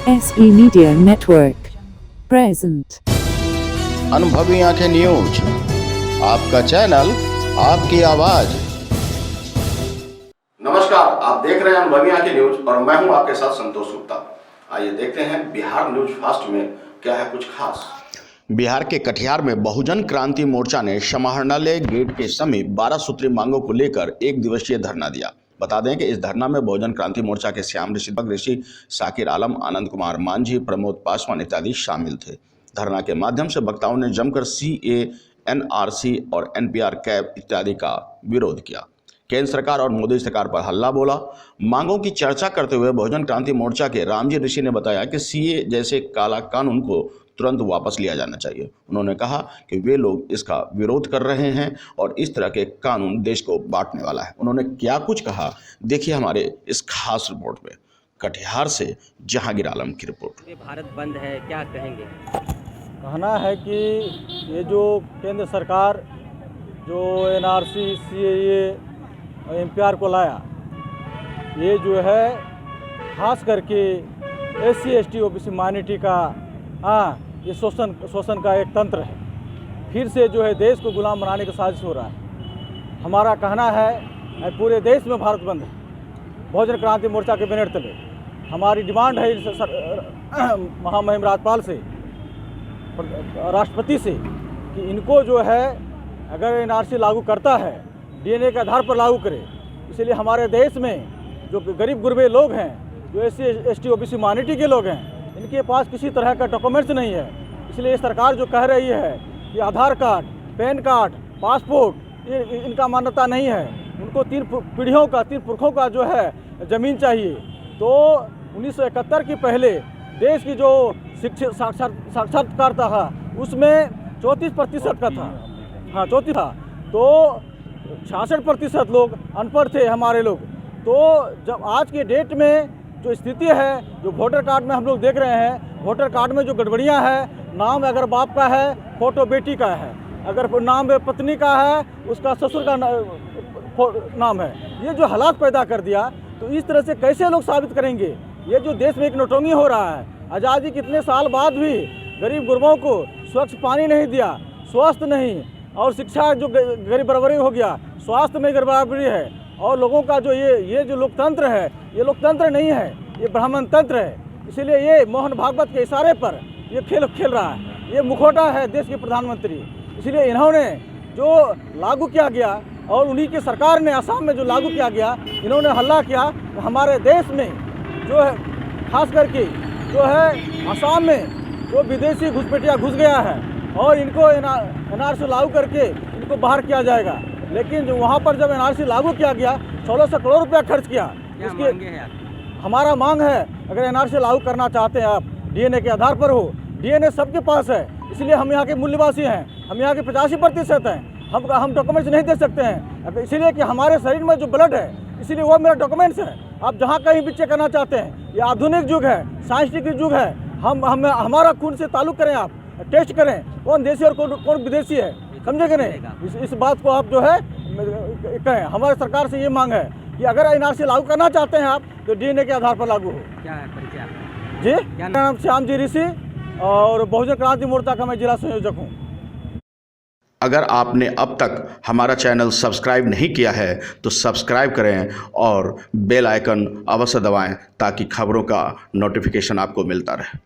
SE Media Network present अनुभवी आंखें news, आपका चैनल, आपकी आवाज। नमस्कार, आप देख रहे हैं अनुभवी आंखें न्यूज और मैं हूं आपके साथ संतोष गुप्ता। आइए देखते हैं बिहार न्यूज फास्ट में क्या है कुछ खास। बिहार के कटिहार में बहुजन क्रांति मोर्चा ने समाहरणालय गेट के समीप 12 सूत्री मांगों को लेकर एक दिवसीय धरना दिया। बता दें कि इस धरना में बहुजन क्रांति मोर्चा के श्याम ऋषि, साकिर आलम, आनंद कुमार मांझी, प्रमोद पासवान इत्यादि शामिल थे। धरना के माध्यम से वक्ताओं ने जमकर CA, NRC और NPR कैब इत्यादि का विरोध किया। केंद्र सरकार और मोदी सरकार पर हल्ला बोला। मांगों की चर्चा करते हुए बहुजन क्रांति मोर्चा के रामजी ऋषि ने बताया कि CA जैसे काला कानून को तुरंत वापस लिया जाना चाहिए। उन्होंने कहा कि वे लोग इसका विरोध कर रहे हैं और इस तरह के कानून देश को बांटने वाला है। उन्होंने क्या कुछ कहा, देखिए हमारे इस खास रिपोर्ट में। कटिहार से जहांगीर आलम की रिपोर्ट। भारत बंद है, क्या कहेंगे? कहना है कि ये जो केंद्र सरकार जो NRC, CAA और NPR को लाया, ये जो है खास करके SC ST OBC माइनॉरिटी का ये शोषण का एक तंत्र है। फिर से जो है देश को गुलाम बनाने की साजिश हो रहा है। हमारा कहना है पूरे देश में भारत बंद है। बहुजन क्रांति मोर्चा के बैनर तले हमारी डिमांड है महामहिम राज्यपाल से, राष्ट्रपति से, कि इनको जो है अगर NRC लागू करता है DNA के आधार पर लागू करे। इसलिए हमारे देश में जो गरीब गुरबे लोग हैं, जो SC ST OBC माइनॉरिटी के लोग हैं, इनके पास किसी तरह का डॉक्यूमेंट्स नहीं है। इसलिए सरकार जो कह रही है कि आधार कार्ड, पैन कार्ड, पासपोर्ट इनका मान्यता नहीं है, उनको 3 पीढ़ियों का, 3 पुरखों का जो है ज़मीन चाहिए। तो 1971 के पहले देश की जो शिक्षित साक्षरता था उसमें 34% का था, 34 था। तो 66% लोग अनपढ़ थे हमारे लोग। तो जब आज के डेट में जो स्थिति है, जो वोटर कार्ड में हम लोग देख रहे हैं, वोटर कार्ड में जो गड़बड़ियां है, नाम अगर बाप का है, फोटो बेटी का है, अगर नाम पत्नी का है, उसका ससुर का नाम है। ये जो हालात पैदा कर दिया, तो इस तरह से कैसे लोग साबित करेंगे? ये जो देश में एक नोटंगी हो रहा है। आज़ादी कितने साल बाद भी गरीब गुरबों को स्वच्छ पानी नहीं दिया, स्वास्थ्य नहीं, और शिक्षा जो गरीब बराबरी हो गया, स्वास्थ्य में बराबरी है। और लोगों का जो ये जो लोकतंत्र है, ये लोकतंत्र नहीं है, ये ब्राह्मण तंत्र है। इसीलिए ये मोहन भागवत के इशारे पर ये खेल रहा है। ये मुखौटा है देश के प्रधानमंत्री। इसलिए इन्होंने जो लागू किया गया, और उन्हीं की सरकार ने असम में जो लागू किया गया, इन्होंने हल्ला किया। हमारे देश में जो है खास करके जो है असम में जो विदेशी घुसपैठिया घुस गया है, और इनको NRC लागू करके इनको बाहर किया जाएगा। लेकिन जो वहाँ पर जब NRC लागू किया गया, 1600 करोड़ रुपया खर्च किया। इसकी हमारा मांग है, अगर NRC लागू करना चाहते हैं आप, DNA के आधार पर हो। DNA सबके पास है, इसलिए हम यहाँ के मूल निवासी हैं, हम यहाँ के 85% हैं। हम डॉक्यूमेंट्स नहीं दे सकते हैं, इसीलिए कि हमारे शरीर में जो ब्लड है, इसीलिए वो मेरा डॉक्यूमेंट्स है। आप जहाँ कहीं भी चेक करना चाहते हैं, ये आधुनिक युग है, साइंटिफिक युग है। हमारा खून से ताल्लुक़ करें, आप टेस्ट करें कौन देशी और कौन विदेशी है, समझे कि नहीं? इस बात को आप जो है कहें। हमारे सरकार से ये मांग है कि अगर NRC लागू करना चाहते हैं आप, तो DNA के आधार पर लागू हो। क्या है परिचय? जी, मेरा नाम श्याम जी ऋषि और बहुजन क्रांति मोर्चा का मैं जिला संयोजक हूँ। अगर आपने अब तक हमारा चैनल सब्सक्राइब नहीं किया है तो सब्सक्राइब करें और बेल आइकन अवश्य दबाएं ताकि खबरों का नोटिफिकेशन आपको मिलता रहे।